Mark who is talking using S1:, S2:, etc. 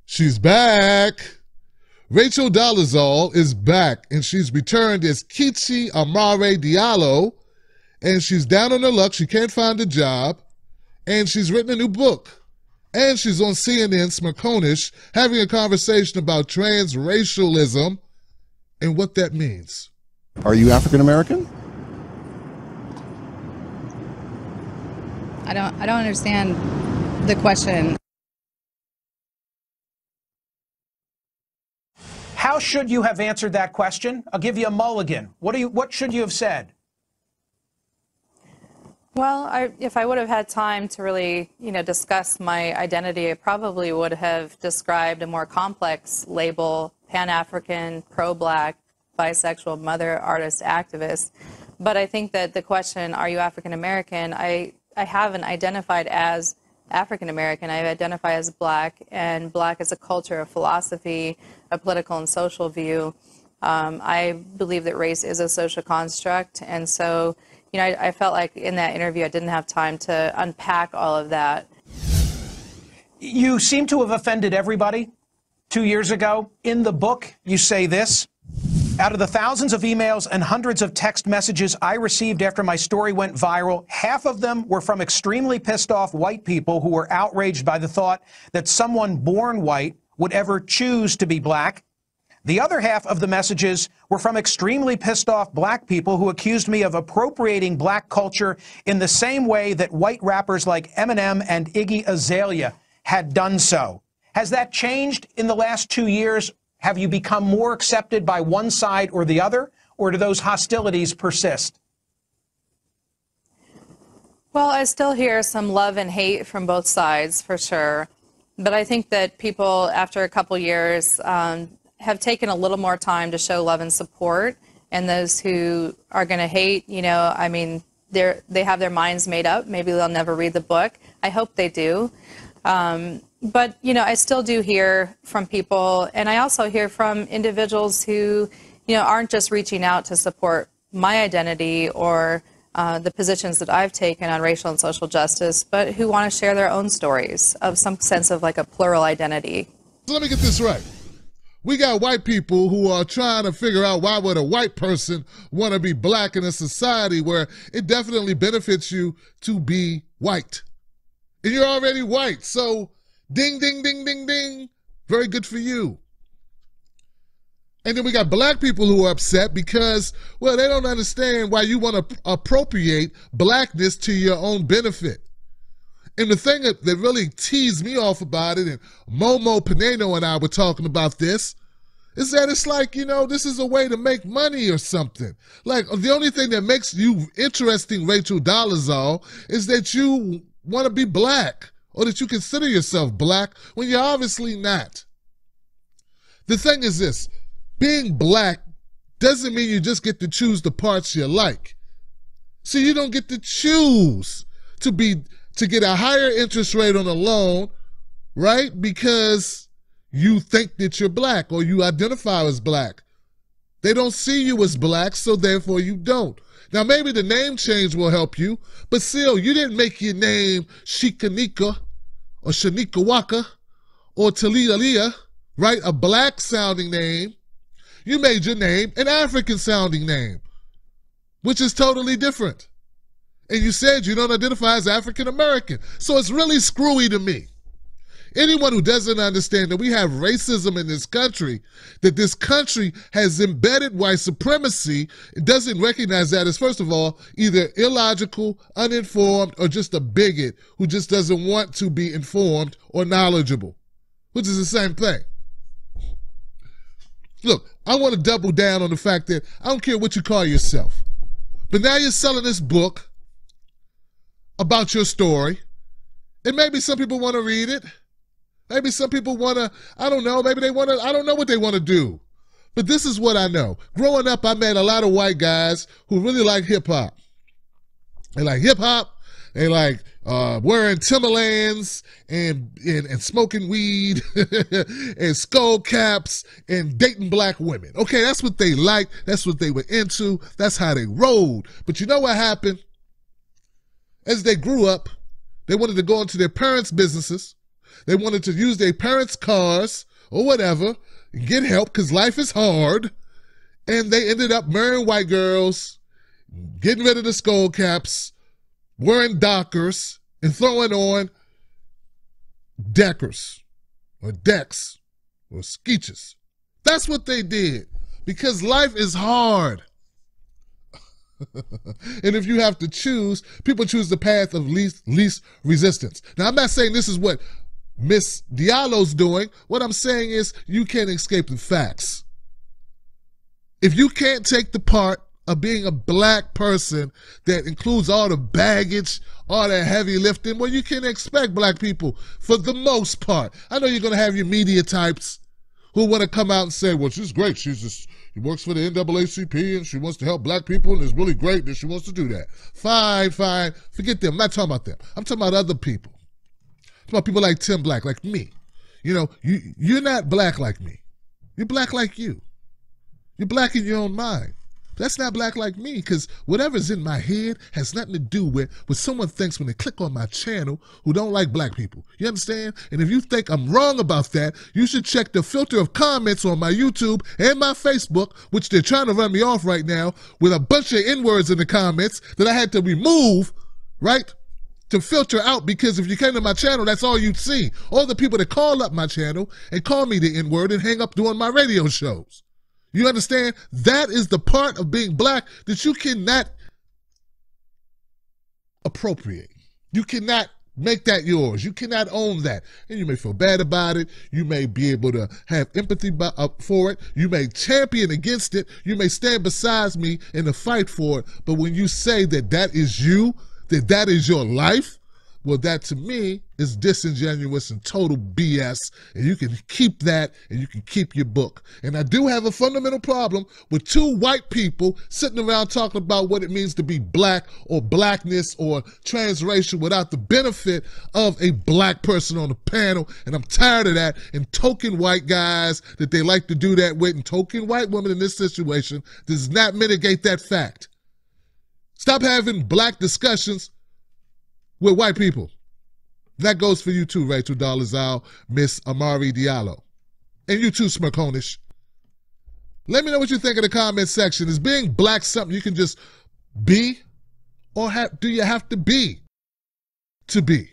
S1: She's back. Rachel Dolezal is back, and she's returned as Kichi Amare Diallo, and she's down on her luck. She can't find a job, and she's written a new book. And she's on CNN Spokane having a conversation about transracialism and what that means.
S2: Are you African American?
S3: I don't understand the question.
S4: How should you have answered that question? I'll give you a mulligan. What should you have said?
S3: Well, if I would have had time to really, discuss my identity, I probably would have described a more complex label: Pan-African, pro-Black, bisexual, mother, artist, activist. But I think that the question, are you African American, I haven't identified as African American. I identify as Black, and Black is a culture, a philosophy, a political and social view. I believe that race is a social construct, and so I felt like in that interview I didn't have time to unpack all of that.
S4: You seem to have offended everybody 2 years ago. In the book, you say this: out of the thousands of emails and hundreds of text messages I received after my story went viral, half of them were from extremely pissed off white people who were outraged by the thought that someone born white would ever choose to be Black. The other half of the messages were from extremely pissed off Black people who accused me of appropriating Black culture in the same way that white rappers like Eminem and Iggy Azalea had done so. Has that changed in the last 2 years? Have you become more accepted by one side or the other, or do those hostilities persist?
S3: Well, I still hear some love and hate from both sides, for sure. But I think that people, after a couple years, have taken a little more time to show love and support. And those who are going to hate, they have their minds made up. Maybe they'll never read the book. I hope they do. But, I still do hear from people, and I also hear from individuals who, aren't just reaching out to support my identity or the positions that I've taken on racial and social justice, but who want to share their own stories of some sense of like a plural identity.
S1: So let me get this right. We got white people who are trying to figure out why would a white person want to be Black in a society where it definitely benefits you to be white. And you're already white, so ding, ding, ding, ding, ding. Very good for you. And then we got Black people who are upset because, well, they don't understand why you want to appropriate Blackness to your own benefit. And the thing that really teased me off about it, and Momo Pineno and I were talking about this, is that it's like, this is a way to make money or something. Like, the only thing that makes you interesting, Rachel Dolezal, is that you want to be Black, or that you consider yourself Black when you're obviously not. The thing is this: being Black doesn't mean you just get to choose the parts you like. So you don't get to choose to get a higher interest rate on a loan, right? Because you think that you're Black or you identify as Black. They don't see you as Black, so therefore you don't. Now, maybe the name change will help you, but still, you didn't make your name Shikanika or Shanika Waka or Talia, right? A Black sounding name. You made your name an African sounding name, which is totally different. And you said you don't identify as African American. So it's really screwy to me. Anyone who doesn't understand that we have racism in this country, that this country has embedded white supremacy, doesn't recognize that as, first of all, either illogical, uninformed, or just a bigot who just doesn't want to be informed or knowledgeable, which is the same thing. Look, I want to double down on the fact that I don't care what you call yourself, but now you're selling this book about your story, and maybe some people want to read it. Maybe some people want to, I don't know, maybe they want to, I don't know what they want to do. But this is what I know. Growing up, I met a lot of white guys who really like hip-hop. They like hip-hop. They like wearing Timberlands and smoking weed and skull caps and dating Black women. Okay, that's what they liked. That's what they were into. That's how they rolled. But you know what happened? As they grew up, they wanted to go into their parents' businesses. They wanted to use their parents' cars or whatever, get help because life is hard. And they ended up marrying white girls, getting rid of the skull caps, wearing Dockers, and throwing on Deckers or Decks or Skeeches. That's what they did because life is hard. And if you have to choose, people choose the path of least resistance. Now, I'm not saying this is what Miss Diallo's doing. What I'm saying is you can't escape the facts. If you can't take the part of being a black person that includes all the baggage, all that heavy lifting, well, you can expect black people for the most part. I know you're going to have your media types who want to come out and say, well, she's great. She works for the NAACP and she wants to help black people and it's really great that she wants to do that. Fine. Forget them. I'm not talking about them. I'm talking about other people. I'm talking about people like Tim Black, like me. You know, you're not black like me. You're black like you. You're black in your own mind. That's not black like me, because whatever's in my head has nothing to do with what someone thinks when they click on my channel who don't like black people. You understand? And if you think I'm wrong about that, you should check the filter of comments on my YouTube and my Facebook, which they're trying to run me off right now, with a bunch of N-words in the comments that I had to remove, right? To filter out, because if you came to my channel, that's all you'd see. All the people that call up my channel and call me the N-word and hang up doing my radio shows. You understand? That is the part of being black that you cannot appropriate. You cannot make that yours. You cannot own that. And you may feel bad about it. You may be able to have empathy for it. You may champion against it. You may stand beside me in the fight for it. But when you say that that is you, that is your life, well, that to me is disingenuous and total BS, and you can keep that and you can keep your book. And I do have a fundamental problem with two white people sitting around talking about what it means to be black or blackness or transracial without the benefit of a black person on the panel, and I'm tired of that, and token white guys that they like to do that with, and token white women in this situation does not mitigate that fact. Stop having black discussions with white people. That goes for you too, Rachel Dolezal, Miss Amari Diallo. And you too, Smirkonish. Let me know what you think in the comment section. Is being black something you can just be? Or do you have to be to be?